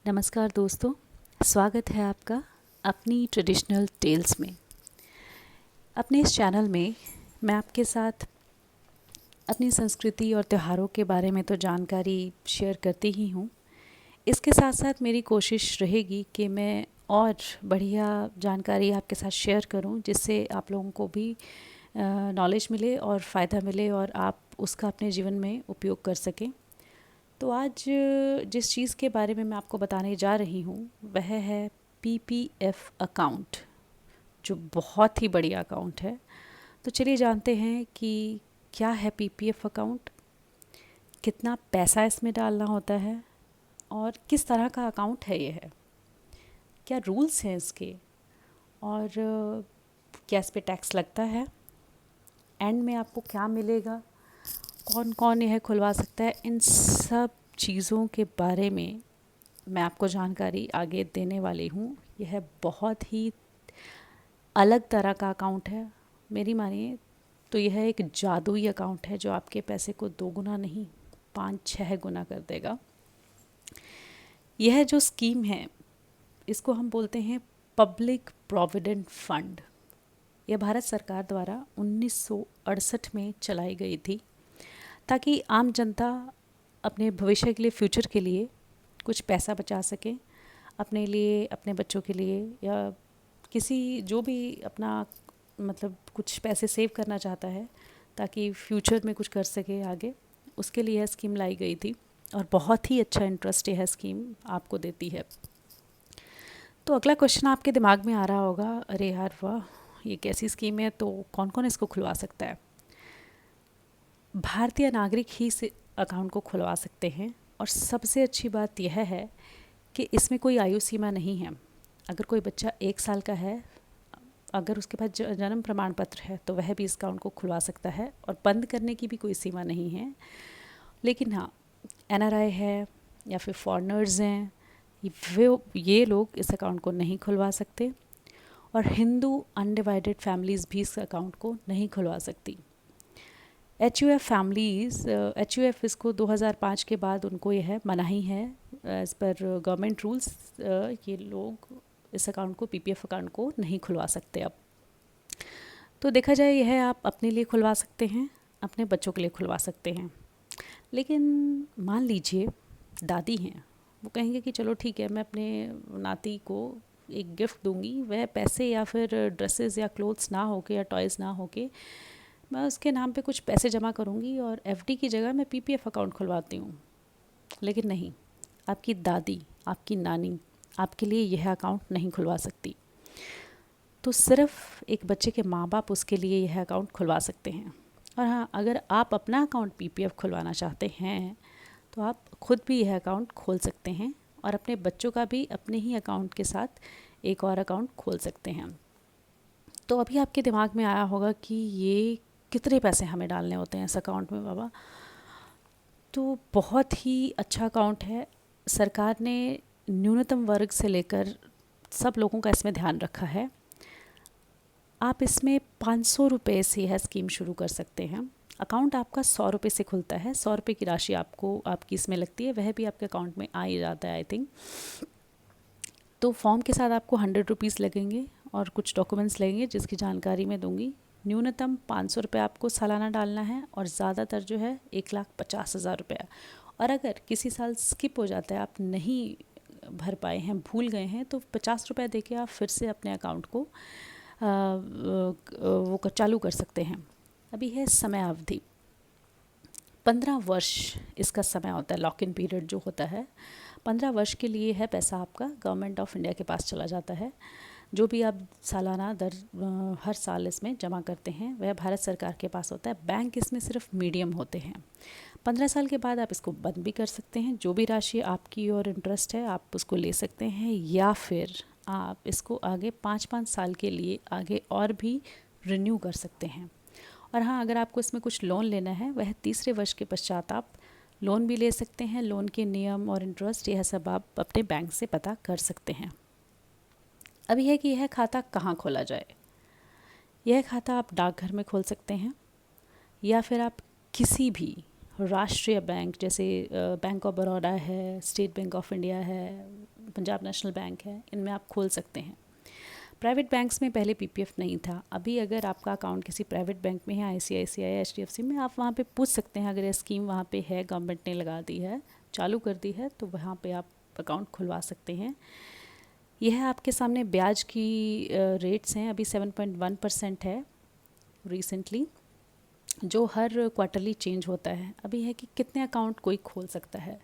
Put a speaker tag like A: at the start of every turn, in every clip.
A: नमस्कार दोस्तों, स्वागत है आपका अपनी ट्रेडिशनल टेल्स में। अपने इस चैनल में मैं आपके साथ अपनी संस्कृति और त्योहारों के बारे में तो जानकारी शेयर करती ही हूँ। इसके साथ साथ मेरी कोशिश रहेगी कि मैं और बढ़िया जानकारी आपके साथ शेयर करूँ, जिससे आप लोगों को भी नॉलेज मिले और फ़ायदा मिले और आप उसका अपने जीवन में उपयोग कर सकें। तो आज जिस चीज़ के बारे में मैं आपको बताने जा रही हूँ वह है पीपीएफ अकाउंट, जो बहुत ही बढ़िया अकाउंट है। तो चलिए जानते हैं कि क्या है पीपीएफ अकाउंट, कितना पैसा इसमें डालना होता है और किस तरह का अकाउंट है ये है, क्या रूल्स हैं इसके और क्या इस पे टैक्स लगता है, एंड में आपको क्या मिलेगा, कौन कौन यह खुलवा सकता है। इन सब चीज़ों के बारे में मैं आपको जानकारी आगे देने वाली हूँ। यह बहुत ही अलग तरह का अकाउंट है। मेरी मानिए तो यह एक जादुई अकाउंट है जो आपके पैसे को 2 गुना नहीं 5-6 गुना कर देगा। यह जो स्कीम है इसको हम बोलते हैं पब्लिक प्रोविडेंट फंड। यह भारत सरकार द्वारा 1968 में चलाई गई थी ताकि आम जनता अपने भविष्य के लिए, फ्यूचर के लिए कुछ पैसा बचा सके, अपने लिए, अपने बच्चों के लिए, या किसी जो भी अपना मतलब कुछ पैसे सेव करना चाहता है ताकि फ्यूचर में कुछ कर सके आगे, उसके लिए यह स्कीम लाई गई थी। और बहुत ही अच्छा इंटरेस्ट यह स्कीम आपको देती है। तो अगला क्वेश्चन आपके दिमाग में आ रहा होगा, अरे यार वाह, ये कैसी स्कीम है, तो कौन कौन इसको खुलवा सकता है। भारतीय नागरिक ही से अकाउंट को खुलवा सकते हैं और सबसे अच्छी बात यह है कि इसमें कोई आयु सीमा नहीं है। अगर कोई बच्चा 1 साल का है, अगर उसके पास जन्म प्रमाण पत्र है तो वह भी इस अकाउंट को खुलवा सकता है और बंद करने की भी कोई सीमा नहीं है। लेकिन हाँ, एनआरआई है या फिर फॉरेनर्स हैं, ये लोग इस अकाउंट को नहीं खुलवा सकते। और हिंदू अनडिवाइडेड फैमिलीज़ भी इस अकाउंट को नहीं खुलवा सकती। HUF फैमिलीज़, HUF इसको 2005 के बाद उनको यह मनाही है एज़ पर गवर्नमेंट रूल्स। ये लोग इस अकाउंट को, पीपीएफ अकाउंट को नहीं खुलवा सकते अब। तो देखा जाए, यह आप अपने लिए खुलवा सकते हैं, अपने बच्चों के लिए खुलवा सकते हैं। लेकिन मान लीजिए दादी हैं, वो कहेंगे कि चलो ठीक है, मैं अपने नाती को एक गिफ्ट दूंगी, वह पैसे या फिर ड्रेसेस या क्लोथ्स ना होके या टॉयज़ ना होके, मैं उसके नाम पे कुछ पैसे जमा करूंगी और एफडी की जगह मैं पीपीएफ अकाउंट खुलवाती हूँ। लेकिन नहीं, आपकी दादी, आपकी नानी आपके लिए यह अकाउंट नहीं खुलवा सकती। तो सिर्फ एक बच्चे के माँ बाप उसके लिए यह अकाउंट खुलवा सकते हैं। और हाँ, अगर आप अपना अकाउंट पीपीएफ खुलवाना चाहते हैं तो आप खुद भी यह अकाउंट खोल सकते हैं और अपने बच्चों का भी अपने ही अकाउंट के साथ एक और अकाउंट खोल सकते हैं। तो अभी आपके दिमाग में आया होगा कि ये कितने पैसे हमें डालने होते हैं इस अकाउंट में बाबा। तो बहुत ही अच्छा अकाउंट है। सरकार ने न्यूनतम वर्ग से लेकर सब लोगों का इसमें ध्यान रखा है। आप इसमें 500 रुपये से यह स्कीम शुरू कर सकते हैं। अकाउंट आपका 100 रुपये से खुलता है। 100 रुपये की राशि आपको आपकी इसमें लगती है, वह भी आपके अकाउंट में आ ही जाता है आई थिंक। तो फॉर्म के साथ आपको 100 रुपीज़ लगेंगे और कुछ डॉक्यूमेंट्स लगेंगे जिसकी जानकारी मैं दूंगी। न्यूनतम 500 रुपये आपको सालाना डालना है और ज़्यादातर जो है 1,50,000 रुपया। और अगर किसी साल स्किप हो जाता है, आप नहीं भर पाए हैं, भूल गए हैं, तो 50 रुपये दे के आप फिर से अपने अकाउंट को वो चालू कर सकते हैं। अभी है समय अवधि 15 वर्ष इसका समय होता है, लॉक इन पीरियड जो होता है 15 वर्ष के लिए है। पैसा आपका गवर्नमेंट ऑफ इंडिया के पास चला जाता है। जो भी आप सालाना हर साल इसमें जमा करते हैं वह भारत सरकार के पास होता है। बैंक इसमें सिर्फ मीडियम होते हैं। 15 साल के बाद आप इसको बंद भी कर सकते हैं। जो भी राशि आपकी और इंटरेस्ट है आप उसको ले सकते हैं, या फिर आप इसको आगे 5-5 साल के लिए आगे और भी रिन्यू कर सकते हैं। और हाँ, अगर आपको इसमें कुछ लोन लेना है, वह तीसरे वर्ष के पश्चात आप लोन भी ले सकते हैं। लोन के नियम और इंटरेस्ट यह सब आप अपने बैंक से पता कर सकते हैं। अभी है कि यह खाता कहाँ खोला जाए। यह खाता आप डाकघर में खोल सकते हैं या फिर आप किसी भी राष्ट्रीय बैंक, जैसे बैंक ऑफ बड़ौदा है, स्टेट बैंक ऑफ इंडिया है, पंजाब नेशनल बैंक है, इनमें आप खोल सकते हैं। प्राइवेट बैंक्स में पहले पीपीएफ नहीं था। अभी अगर आपका अकाउंट किसी प्राइवेट बैंक में है, आईसीआईसीआई, एचडीएफसी में, आप वहाँ पे पूछ सकते हैं। अगर ये स्कीम वहाँ पे है, गवर्नमेंट ने लगा दी है, चालू कर दी है, तो वहाँ पे आप अकाउंट खुलवा सकते हैं। यह है आपके सामने ब्याज की रेट्स हैं। अभी 7.1% है रिसेंटली, जो हर क्वार्टरली चेंज होता है। अभी है कि कितने अकाउंट कोई खोल सकता है।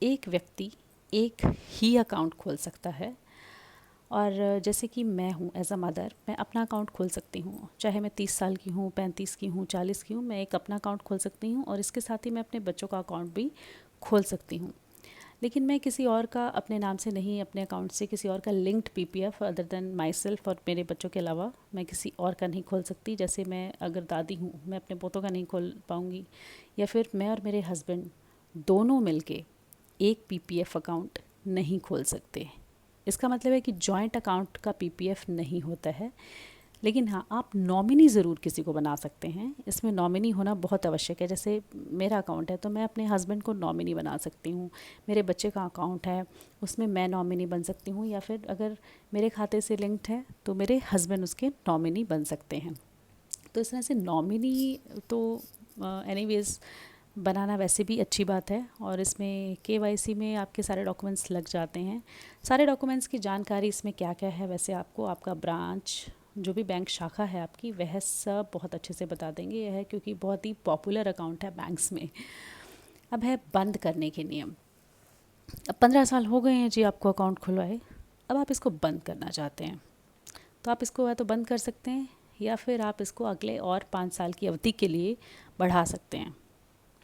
A: एक व्यक्ति एक ही अकाउंट खोल सकता है। और जैसे कि मैं हूँ एज अ मदर, मैं अपना अकाउंट खोल सकती हूँ, चाहे मैं 30 साल की हूँ, 35 की हूँ, 40 की हूँ, मैं एक अपना अकाउंट खोल सकती हूँ और इसके साथ ही मैं अपने बच्चों का अकाउंट भी खोल सकती हूँ। लेकिन मैं किसी और का अपने नाम से नहीं, अपने अकाउंट से किसी और का linked PPF other than my self और मेरे बच्चों के अलावा मैं किसी और का नहीं खोल सकती। जैसे मैं अगर दादी हूँ, मैं अपने पोतों का नहीं खोल पाऊँगी, या फिर मैं और मेरे हस्बैंड दोनों मिलके एक पीपीएफ अकाउंट नहीं खोल सकते। इसका मतलब है कि जॉइंट अकाउंट का पीपीएफ नहीं होता है। लेकिन हाँ, आप नॉमिनी ज़रूर किसी को बना सकते हैं। इसमें नॉमिनी होना बहुत आवश्यक है। जैसे मेरा अकाउंट है तो मैं अपने हस्बैंड को नॉमिनी बना सकती हूँ। मेरे बच्चे का अकाउंट है, उसमें मैं नॉमिनी बन सकती हूँ, या फिर अगर मेरे खाते से लिंक्ड है तो मेरे हस्बैंड उसके नॉमिनी बन सकते हैं। तो इस तरह से नॉमिनी तो एनीवेज़ बनाना वैसे भी अच्छी बात है। और इसमें केवाईसी में आपके सारे डॉक्यूमेंट्स लग जाते हैं। सारे डॉक्यूमेंट्स की जानकारी इसमें क्या क्या है, वैसे आपको आपका ब्रांच, जो भी बैंक शाखा है आपकी, वह सब बहुत अच्छे से बता देंगे। यह है क्योंकि बहुत ही पॉपुलर अकाउंट है बैंक्स में। अब है बंद करने के नियम। अब 15 साल हो गए हैं जी आपको अकाउंट खुलवाए, अब आप इसको बंद करना चाहते हैं तो आप इसको या तो बंद कर सकते हैं, या फिर आप इसको अगले और 5 साल की अवधि के लिए बढ़ा सकते हैं।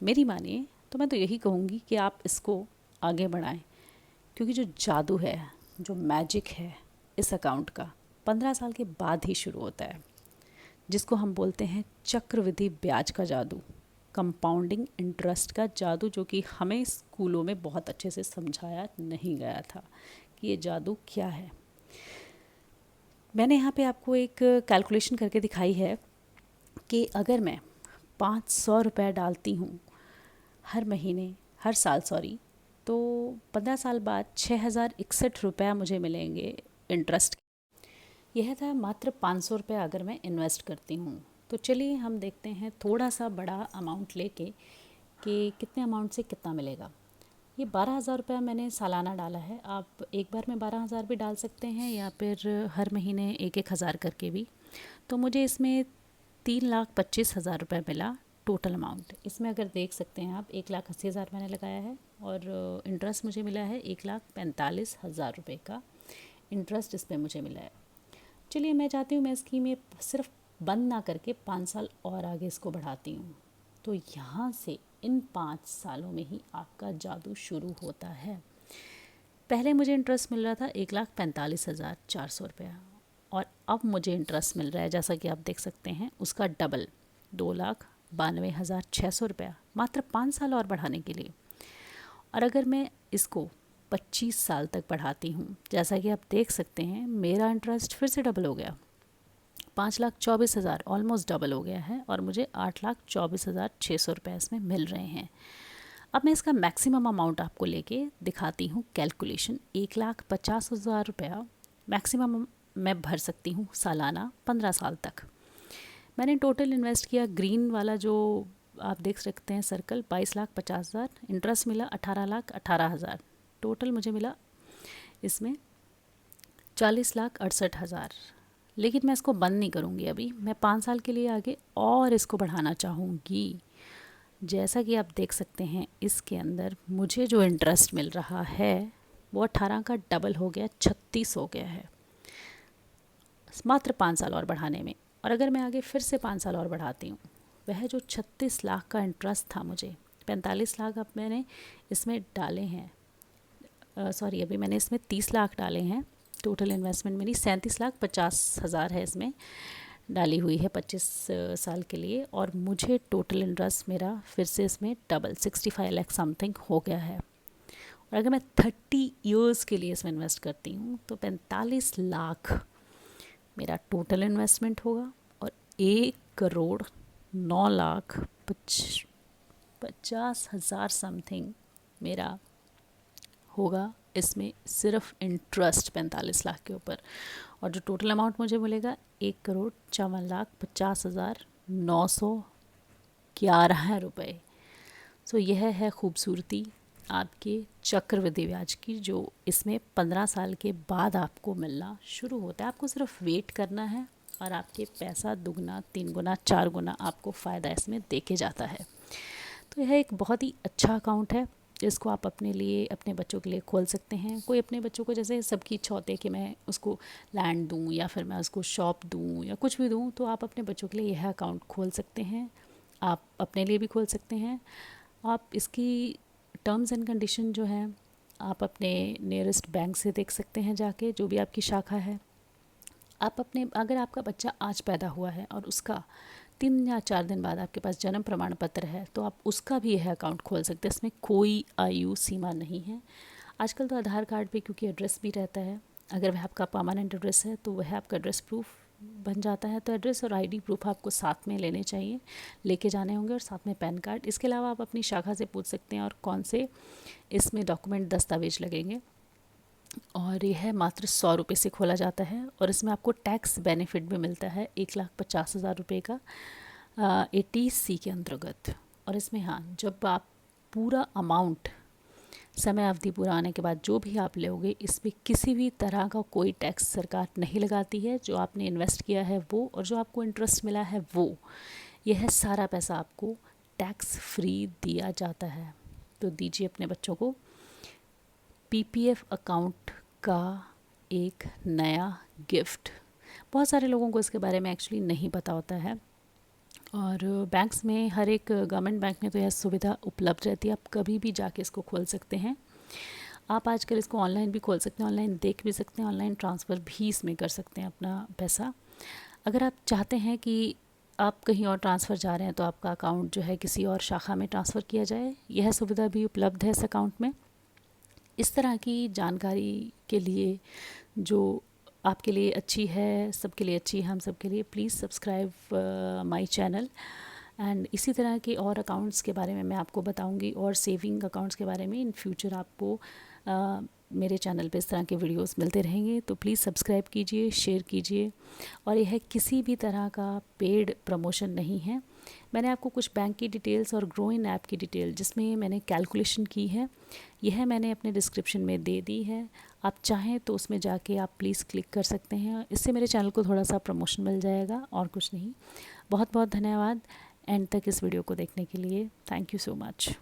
A: मेरी मानिए तो मैं तो यही कहूँगी कि आप इसको आगे बढ़ाएं, क्योंकि जो जादू है, जो मैजिक है इस अकाउंट का, 15 साल के बाद ही शुरू होता है, जिसको हम बोलते हैं चक्रवृद्धि ब्याज का जादू, कंपाउंडिंग इंटरेस्ट का जादू, जो कि हमें स्कूलों में बहुत अच्छे से समझाया नहीं गया था कि ये जादू क्या है। मैंने यहाँ पे आपको एक कैलकुलेशन करके दिखाई है कि अगर मैं 500 रुपये डालती हूँ हर महीने, हर साल सॉरी, तो 15 साल बाद 6061 रुपया मुझे मिलेंगे इंटरेस्ट। यह था मात्र 500 रुपये अगर मैं इन्वेस्ट करती हूँ। तो चलिए हम देखते हैं थोड़ा सा बड़ा अमाउंट लेके कि कितने अमाउंट से कितना मिलेगा। ये 12,000 रुपया मैंने सालाना डाला है। आप एक बार में 12,000 भी डाल सकते हैं, या फिर हर महीने 1,000 करके भी। तो मुझे इसमें 3,25,000 रुपये मिला टोटल अमाउंट। इसमें अगर देख सकते हैं आप, 1,80,000 मैंने लगाया है और इंटरेस्ट मुझे मिला है 1,45,000 रुपये का इंटरेस्ट इस पर मुझे मिला है। चलिए मैं चाहती हूँ मैं स्कीम ये सिर्फ बंद ना करके 5 साल और आगे इसको बढ़ाती हूँ। तो यहाँ से इन 5 सालों में ही आपका जादू शुरू होता है। पहले मुझे इंटरेस्ट मिल रहा था 1,45,400 रुपया, और अब मुझे इंटरेस्ट मिल रहा है, जैसा कि आप देख सकते हैं, उसका डबल, 2,92,600 रुपया, मात्र 5 साल और बढ़ाने के लिए। और अगर मैं इसको 25 साल तक बढ़ाती हूँ, जैसा कि आप देख सकते हैं, मेरा इंटरेस्ट फिर से डबल हो गया, 5,24,000 ऑलमोस्ट डबल हो गया है, और मुझे 8,24,600 रुपये इसमें मिल रहे हैं। अब मैं इसका मैक्सिमम अमाउंट आपको लेके दिखाती हूँ कैलकुलेशन। 1,50,000 रुपया मैक्सिमम मैं भर सकती हूँ सालाना 15 साल तक। मैंने टोटल इन्वेस्ट किया, ग्रीन वाला जो आप देख सकते हैं सर्कल, 22,50,000, इंटरेस्ट मिला 18,18,000, टोटल मुझे मिला इसमें 40,68,000। लेकिन मैं इसको बंद नहीं करूँगी अभी, मैं 5 साल के लिए आगे और इसको बढ़ाना चाहूँगी। जैसा कि आप देख सकते हैं, इसके अंदर मुझे जो इंटरेस्ट मिल रहा है वो 18 का डबल हो गया, 36 हो गया है मात्र 5 साल और बढ़ाने में। और अगर मैं आगे फिर से 5 साल और बढ़ाती हूँ, वह जो 36 लाख का इंटरेस्ट था मुझे, 45 लाख अब मैंने इसमें डाले हैं, सॉरी अभी मैंने इसमें 30 लाख डाले हैं। टोटल इन्वेस्टमेंट मेरी 37,50,000 है इसमें डाली हुई है 25 साल के लिए, और मुझे टोटल इंटरेस्ट मेरा फिर से इसमें डबल 65 लाख समथिंग हो गया है। और अगर मैं 30 ईयर्स के लिए इसमें इन्वेस्ट करती हूँ तो 45 लाख मेरा टोटल इन्वेस्टमेंट होगा, और 1,09,50,000 समथिंग मेरा होगा इसमें सिर्फ इंटरेस्ट 45 लाख के ऊपर, और जो टोटल अमाउंट मुझे मिलेगा 1,54,50,911 रुपये। सो यह है खूबसूरती आपके चक्रवृद्धि ब्याज की, जो इसमें 15 साल के बाद आपको मिलना शुरू होता है। आपको सिर्फ वेट करना है और आपके पैसा दुगना, 3 गुना, 4 गुना आपको फ़ायदा इसमें देके जाता है। तो यह एक बहुत ही अच्छा अकाउंट है जिसको आप अपने लिए, अपने बच्चों के लिए खोल सकते हैं। कोई अपने बच्चों को, जैसे सबकी इच्छा होती है कि मैं उसको लैंड दूँ या फिर मैं उसको शॉप दूँ या कुछ भी दूँ, तो आप अपने बच्चों के लिए यह अकाउंट खोल सकते हैं। आप अपने लिए भी खोल सकते हैं। आप इसकी टर्म्स एंड कंडीशन जो है आप अपने नियरेस्ट बैंक से देख सकते हैं जाके, जो भी आपकी शाखा है। आप अपने, अगर आपका बच्चा आज पैदा हुआ है और उसका 3 या 4 दिन बाद आपके पास जन्म प्रमाण पत्र है, तो आप उसका भी यह अकाउंट खोल सकते हैं। इसमें कोई आयु सीमा नहीं है। आजकल तो आधार कार्ड पे क्योंकि एड्रेस भी रहता है, अगर वह आपका परमानेंट एड्रेस है तो वह आपका एड्रेस प्रूफ बन जाता है। तो एड्रेस और आईडी प्रूफ आपको साथ में लेने चाहिए, लेके जाने होंगे, और साथ में पैन कार्ड। इसके अलावा आप अपनी शाखा से पूछ सकते हैं और कौन से इसमें डॉक्यूमेंट, दस्तावेज लगेंगे। और यह मात्र 100 रुपये से खोला जाता है, और इसमें आपको टैक्स बेनिफिट भी मिलता है 1,50,000 रुपये का 80C के अंतर्गत। और इसमें हाँ, जब आप पूरा अमाउंट, समय अवधि पूरा आने के बाद जो भी आप लोगे, इसमें किसी भी तरह का कोई टैक्स सरकार नहीं लगाती है। जो आपने इन्वेस्ट किया है वो, और जो आपको इंटरेस्ट मिला है वो, यह सारा पैसा आपको टैक्स फ्री दिया जाता है। तो दीजिए अपने बच्चों को पीपीएफ अकाउंट का एक नया गिफ्ट। बहुत सारे लोगों को इसके बारे में एक्चुअली नहीं पता होता है, और बैंक्स में, हर एक गवर्नमेंट बैंक में तो यह सुविधा उपलब्ध रहती है। आप कभी भी जाके इसको खोल सकते हैं। आप आजकल इसको ऑनलाइन भी खोल सकते हैं, ऑनलाइन देख भी सकते हैं, ऑनलाइन ट्रांसफ़र भी इसमें कर सकते हैं अपना पैसा। अगर आप चाहते हैं कि आप कहीं और ट्रांसफ़र जा रहे हैं तो आपका अकाउंट जो है किसी और शाखा में ट्रांसफ़र किया जाए, यह सुविधा भी उपलब्ध है इस अकाउंट में। इस तरह की जानकारी के लिए जो आपके लिए अच्छी है, सबके लिए अच्छी है, हम सबके लिए, please subscribe my channel. And इसी तरह के और अकाउंट्स के बारे में मैं आपको बताऊंगी, और सेविंग अकाउंट्स के बारे में इन फ्यूचर आपको मेरे चैनल पे इस तरह के वीडियोस मिलते रहेंगे। तो प्लीज़ सब्सक्राइब कीजिए, शेयर कीजिए। और यह किसी भी तरह का पेड प्रमोशन नहीं है। मैंने आपको कुछ बैंक की डिटेल्स और ग्रो इन ऐप की डिटेल, जिसमें मैंने कैलकुलेशन की है, यह मैंने अपने डिस्क्रिप्शन में दे दी है। आप चाहें तो उसमें जाके आप प्लीज़ क्लिक कर सकते हैं। इससे मेरे चैनल को थोड़ा सा प्रमोशन मिल जाएगा, और कुछ नहीं। बहुत बहुत धन्यवाद एंड तक इस वीडियो को देखने के लिए। Thank you so much.